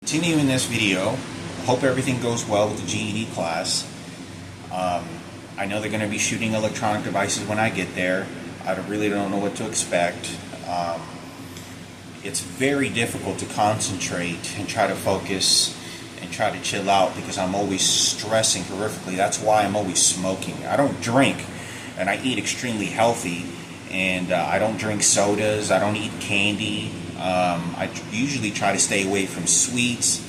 Continuing this video, hope everything goes well with the GED class. I know they're going to be shooting electronic devices when I get there. I really don't know what to expect. It's very difficult to concentrate and try to focus and try to chill out because I'm always stressing horrifically. That's why I'm always smoking. I don't drink, and I eat extremely healthy, and I don't drink sodas. I don't eat candy. I usually try to stay away from sweets,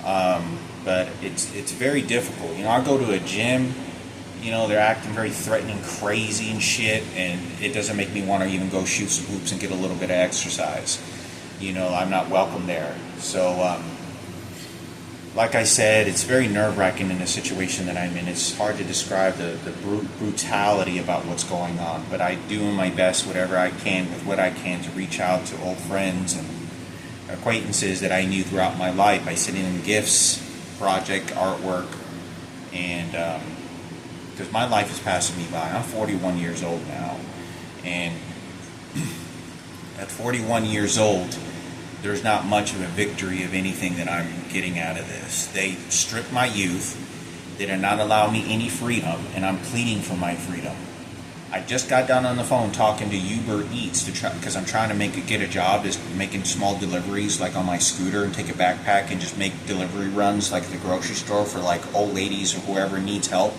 but it's very difficult. You know, I go to a gym, you know, they're acting very threatening, crazy and shit, and it doesn't make me want to even go shoot some hoops and get a little bit of exercise. You know, I'm not welcome there. So, like I said, it's very nerve-wracking in the situation that I'm in. It's hard to describe the brutality about what's going on, but I do my best, whatever I can, with what I can, to reach out to old friends and acquaintances that I knew throughout my life by sending them gifts, project, artwork, and because my life is passing me by. I'm 41 years old now, and at 41 years old, there's not much of a victory of anything that I'm getting out of this. They stripped my youth. They did not allow me any freedom, and I'm pleading for my freedom. I just got done on the phone talking to Uber Eats because I'm trying to get a job is making small deliveries, like on my scooter, and take a backpack and just make delivery runs like at the grocery store for like old ladies or whoever needs help,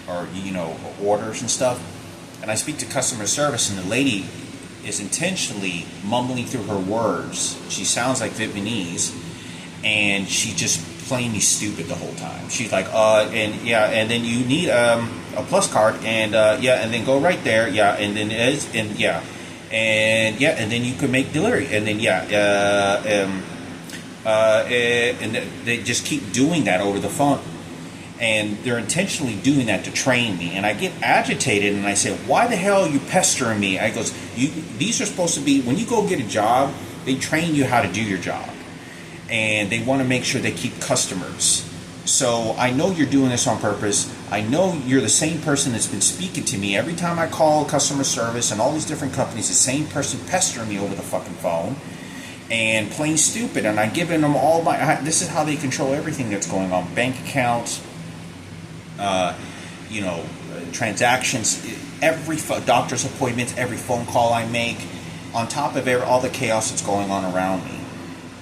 or you know, orders and stuff. And I speak to customer service, and the lady is intentionally mumbling through her words. She sounds like Vietnamese, and she just playing me stupid the whole time. She's like, and yeah, and then you need a plus card, and yeah, and then go right there, yeah, and then and yeah, and yeah, and then you can make delivery, and then yeah, and they just keep doing that over the phone. And they're intentionally doing that to train me. And I get agitated and I say, why the hell are you pestering me? I goes, these are supposed to be, when you go get a job, they train you how to do your job. And they want to make sure they keep customers. So I know you're doing this on purpose. I know you're the same person that's been speaking to me. Every time I call customer service and all these different companies, the same person pestering me over the fucking phone and playing stupid. And I'm giving them all this is how they control everything that's going on. Bank accounts, you know, transactions, every doctor's appointments, every phone call I make, on top of all the chaos that's going on around me.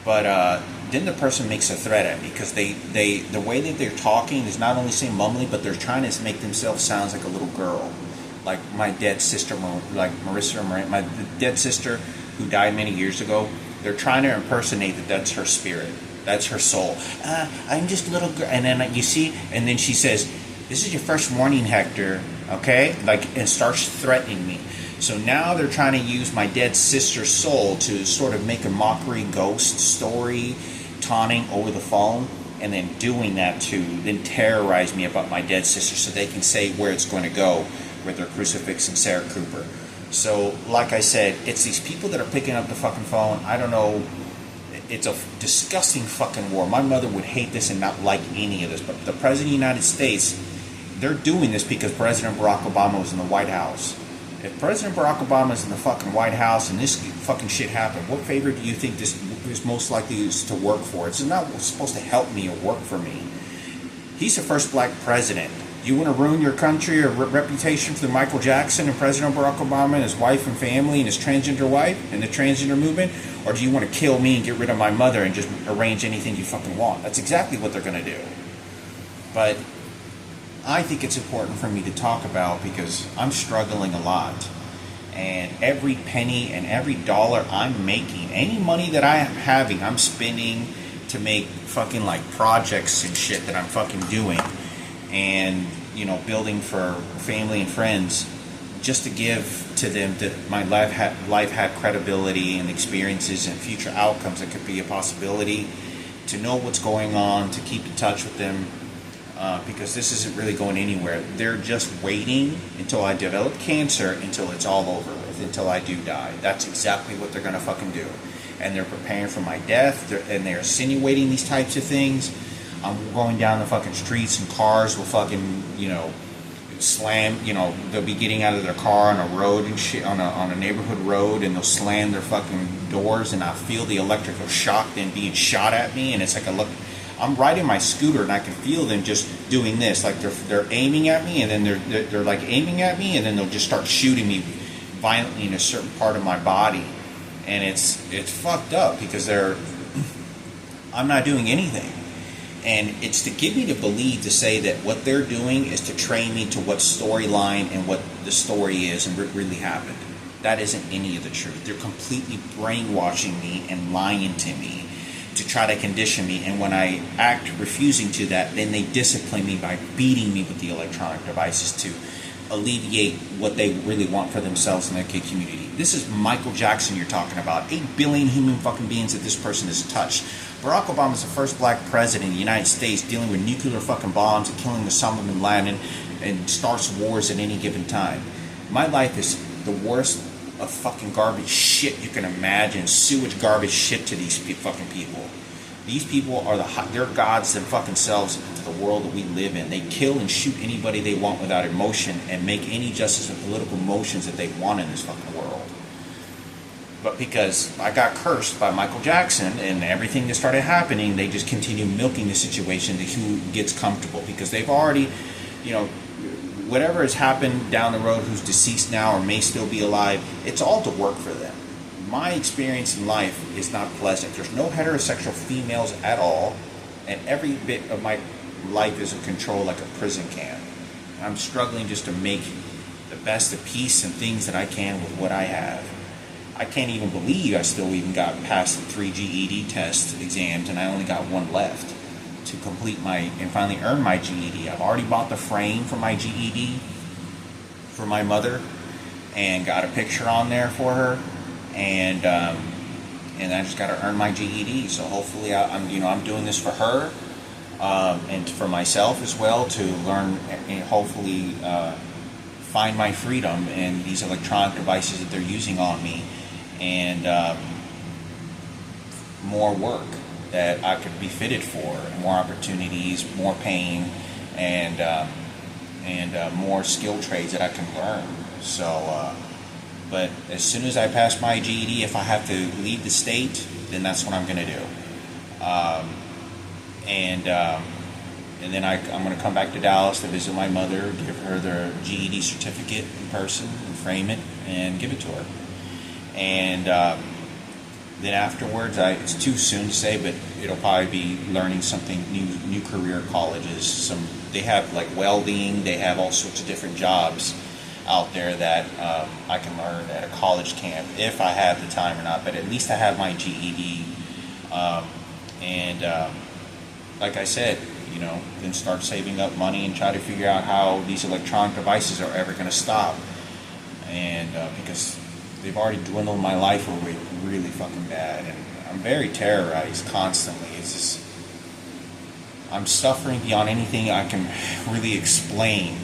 But then the person makes a threat at me because the way that they're talking is not only saying mumbling, but they're trying to make themselves sound like a little girl, like my dead sister, like Marissa Moran, my dead sister who died many years ago. They're trying to impersonate that's her spirit, that's her soul. I'm just a little girl, and then you see, and then she says, "This is your first warning, Hector." Okay, like, and starts threatening me. So now they're trying to use my dead sister's soul to sort of make a mockery ghost story, taunting over the phone, and then doing that to then terrorize me about my dead sister so they can say where it's going to go with their crucifix and Sarah Cooper. So, like I said, it's these people that are picking up the fucking phone. I don't know. It's a disgusting fucking war. My mother would hate this and not like any of this. But the President of the United States, they're doing this because President Barack Obama was in the White House. If President Barack Obama is in the fucking White House and this fucking shit happened, what favor do you think this is most likely to work for? It's not supposed to help me or work for me. He's the first black president. You want to ruin your country or reputation for Michael Jackson and President Barack Obama and his wife and family and his transgender wife and the transgender movement? Or do you want to kill me and get rid of my mother and just arrange anything you fucking want? That's exactly what they're going to do. But I think it's important for me to talk about because I'm struggling a lot. And every penny and every dollar I'm making, any money that I am having, I'm spending to make fucking like projects and shit that I'm fucking doing. And, you know, building for family and friends just to give to them that my life had credibility and experiences and future outcomes that could be a possibility, to know what's going on, to keep in touch with them, because this isn't really going anywhere. They're just waiting until I develop cancer, until it's all over with, until I do die. That's exactly what they're going to fucking do. And they're preparing for my death, and they're insinuating these types of things. I'm going down the fucking streets and cars with fucking, you know, slam, they'll be getting out of their car on a road and shit, on a neighborhood road, and they'll slam their fucking doors, and I feel the electrical shock then being shot at me, and it's like I'm riding my scooter, and I can feel them just doing this, like they're aiming at me, and then they're like aiming at me, and then they'll just start shooting me violently in a certain part of my body, and it's fucked up because I'm not doing anything. And it's to get me to believe, to say that what they're doing is to train me to what storyline and what the story is and what really happened. That isn't any of the truth. They're completely brainwashing me and lying to me to try to condition me. And when I act refusing to that, then they discipline me by beating me with the electronic devices to alleviate what they really want for themselves and their kid community. This is Michael Jackson you're talking about. 8 billion human fucking beings that this person has touched. Barack Obama is the first black president in the United States dealing with nuclear fucking bombs and killing Osama bin Laden and starts wars at any given time. My life is the worst of fucking garbage shit you can imagine. Sewage garbage shit to these fucking people. These people are they're gods them fucking selves to the world that we live in. They kill and shoot anybody they want without emotion and make any justice and political motions that they want in this fucking world. But because I got cursed by Michael Jackson and everything that started happening, they just continue milking the situation to who gets comfortable. Because they've already, whatever has happened down the road, who's deceased now or may still be alive, it's all to work for them. My experience in life is not pleasant. There's no heterosexual females at all, and every bit of my life is in control like a prison camp. I'm struggling just to make the best of peace and things that I can with what I have. I can't even believe I still even got past the 3 GED test exams, and I only got one left to complete and finally earn my GED. I've already bought the frame for my GED for my mother and got a picture on there for her, and I just got to earn my GED. So hopefully I'm doing this for her and for myself as well, to learn and hopefully find my freedom in these electronic devices that they're using on me, and more work that I could be fitted for, more opportunities, more pain, and more skill trades that I can learn. So, but as soon as I pass my GED, if I have to leave the state, then that's what I'm going to do. And then I'm going to come back to Dallas to visit my mother, give her the GED certificate in person, and frame it, and give it to her. And then afterwards, it's too soon to say, but it'll probably be learning something new career colleges. They have like welding, they have all sorts of different jobs out there that I can learn at a college camp if I have the time or not. But at least I have my GED, like I said, then start saving up money and try to figure out how these electronic devices are ever going to stop. And because they've already dwindled my life away really fucking bad, and I'm very terrorized constantly. It's just, I'm suffering beyond anything I can really explain,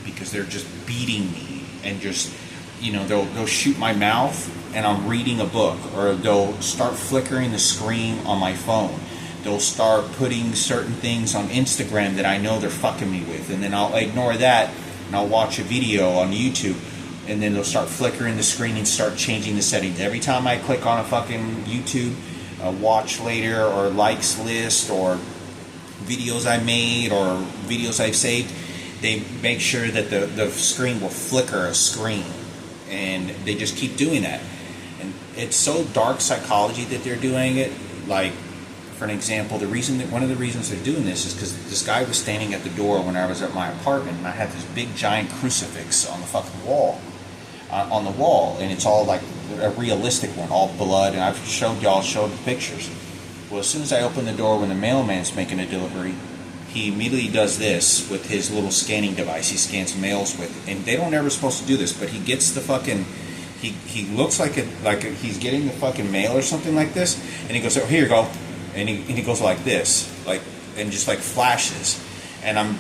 because they're just beating me, and just, they'll shoot my mouth and I'm reading a book, or they'll start flickering the screen on my phone. They'll start putting certain things on Instagram that I know they're fucking me with, and then I'll ignore that and I'll watch a video on YouTube, and then they'll start flickering the screen and start changing the settings. Every time I click on a fucking YouTube watch later or likes list or videos I made or videos I've saved, they make sure that the screen will flicker a screen, and they just keep doing that. And it's so dark psychology that they're doing it. Like, for an example, one of the reasons they're doing this is because this guy was standing at the door when I was at my apartment, and I had this big giant crucifix on the fucking wall, and it's all like a realistic one, all blood, and I've showed the pictures. Well, as soon as I open the door when the mailman's making a delivery, he immediately does this with his little scanning device. He scans mails with, and they don't ever supposed to do this, but he gets the fucking, he looks like he's getting the fucking mail or something like this, and he goes, oh, here you go. And he goes like this, and just like flashes. And I'm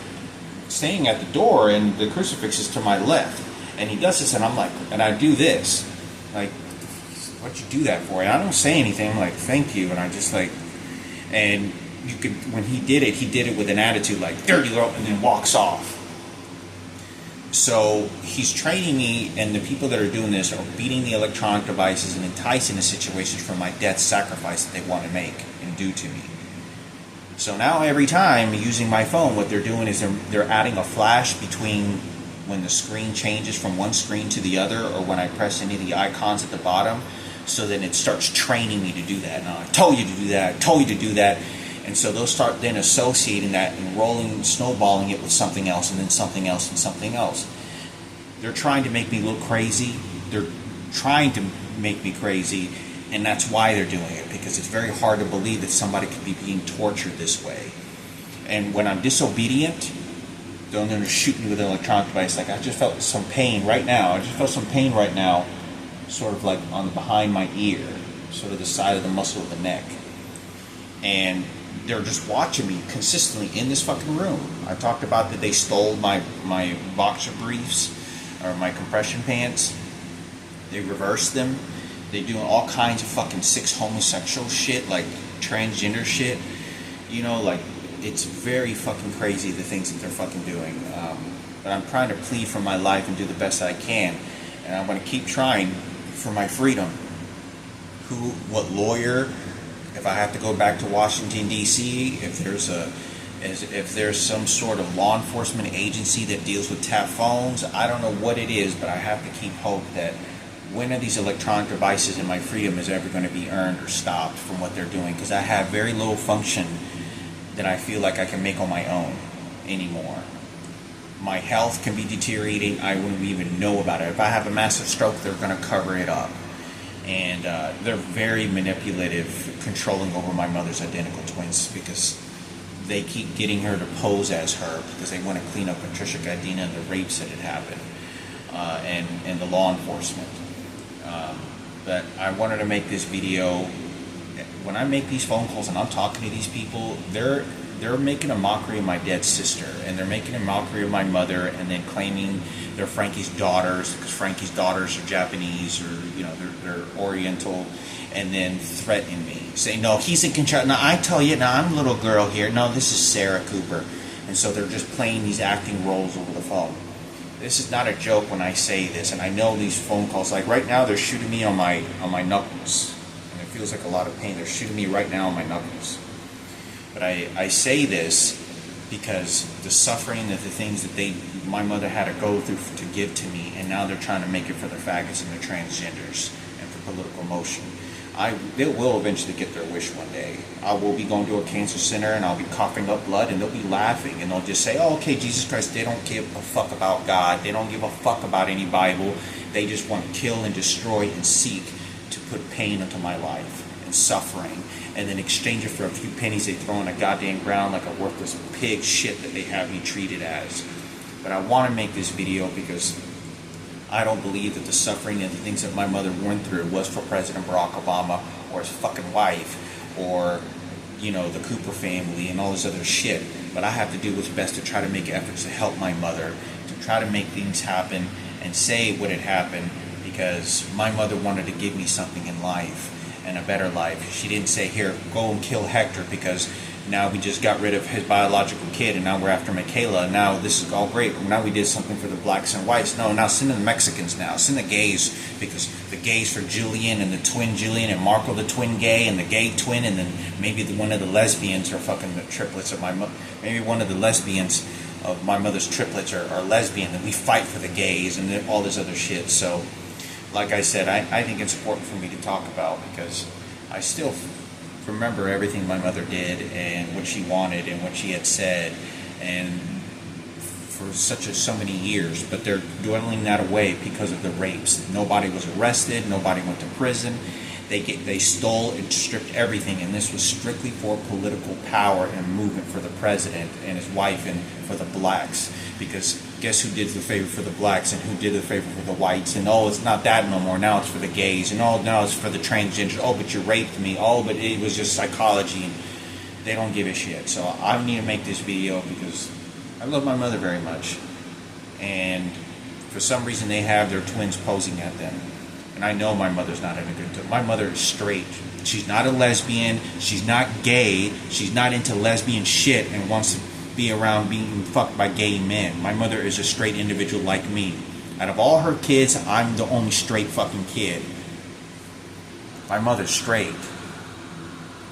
standing at the door, and the crucifix is to my left. And he does this, and I'm like, and I do this. Like, what'd you do that for? And I don't say anything. I'm like, thank you. And I just like, and you could, when he did it with an attitude like, dirty little, and then walks off. So he's training me, and the people that are doing this are beating the electronic devices and enticing the situations for my death sacrifice that they want to make and do to me. So now every time using my phone, what they're doing is they're adding a flash between when the screen changes from one screen to the other, or when I press any of the icons at the bottom, so then it starts training me to do that. Now, I told you to do that, I told you to do that. And so they'll start then associating that and snowballing it with something else, and then something else, and something else. They're trying to make me look crazy. They're trying to make me crazy, and that's why they're doing it, because it's very hard to believe that somebody could be being tortured this way. And when I'm disobedient, they're going to shoot me with an electronic device. Like, I just felt some pain right now. Sort of like on behind my ear, sort of the side of the muscle of the neck. And they're just watching me consistently in this fucking room. I talked about that they stole my boxer briefs, or my compression pants. They reversed them. They're doing all kinds of fucking sick homosexual shit, like transgender shit. You know, like, it's very fucking crazy, the things that they're fucking doing. But I'm trying to plead for my life and do the best I can. And I'm going to keep trying for my freedom. What lawyer, if I have to go back to Washington, D.C., if there's some sort of law enforcement agency that deals with tap phones, I don't know what it is, but I have to keep hope that when are these electronic devices and my freedom is ever going to be earned or stopped from what they're doing, because I have very little function that I feel like I can make on my own anymore. My health can be deteriorating. I wouldn't even know about it. If I have a massive stroke, they're going to cover it up. And they're very manipulative, controlling over my mother's identical twins, because they keep getting her to pose as her, because they want to clean up Patricia Gaddina and the rapes that had happened, and the law enforcement. But I wanted to make this video. When I make these phone calls and I'm talking to these people, they're making a mockery of my dead sister, and they're making a mockery of my mother, and then claiming they're Frankie's daughters, because Frankie's daughters are Japanese, or they're Oriental, and then threatening me, saying, no, he's in control. Now I tell you, now I'm a little girl here. No, this is Sarah Cooper. And so they're just playing these acting roles over the phone. This is not a joke when I say this, and I know these phone calls, like right now they're shooting me on my knuckles, and it feels like a lot of pain. They're shooting me right now on my knuckles. But I say this because the suffering and the things that my mother had to go through to give to me, and now they're trying to make it for the faggots and the transgenders and for political motion. They will eventually get their wish one day. I will be going to a cancer center, and I'll be coughing up blood, and they'll be laughing, and they'll just say, oh, okay, Jesus Christ. They don't give a fuck about God. They don't give a fuck about any Bible. They just want to kill and destroy and seek to put pain into my life and suffering, and then exchange it for a few pennies they throw on the goddamn ground like a worthless pig shit that they have me treated as. But I want to make this video because I don't believe that the suffering and the things that my mother went through was for President Barack Obama or his fucking wife or, the Cooper family and all this other shit. But I have to do what's best to try to make efforts to help my mother, to try to make things happen and say what had happened, because my mother wanted to give me something in life and a better life. She didn't say, here, go and kill Hector, because now we just got rid of his biological kid and now we're after Michaela, and now this is all great. Now we did something for the blacks and whites. No, now send the Mexicans now. Send the gays, because the gays for Julian and the twin Julian and Marco the twin gay and the gay twin, and then maybe one of the lesbians are fucking the triplets of my mother. Maybe one of the lesbians of my mother's triplets are lesbian, and we fight for the gays and all this other shit. So, like I said, I think it's important for me to talk about, because I still remember everything my mother did and what she wanted and what she had said, and for so many years. But they're dwindling that away because of the rapes. Nobody was arrested. Nobody went to prison. They stole and stripped everything, and this was strictly for political power and movement for the president and his wife and for the blacks. Because guess who did the favor for the blacks and who did the favor for the whites? And oh, it's not that no more. Now it's for the gays. And oh, now it's for the transgender. Oh, but you raped me. Oh, but it was just psychology. They don't give a shit. So I need to make this video because I love my mother very much. And for some reason they have their twins posing at them. And I know my mother's not in a good time. My mother is straight. She's not a lesbian. She's not gay. She's not into lesbian shit and wants to be around being fucked by gay men. My mother is a straight individual like me. Out of all her kids, I'm the only straight fucking kid. My mother's straight.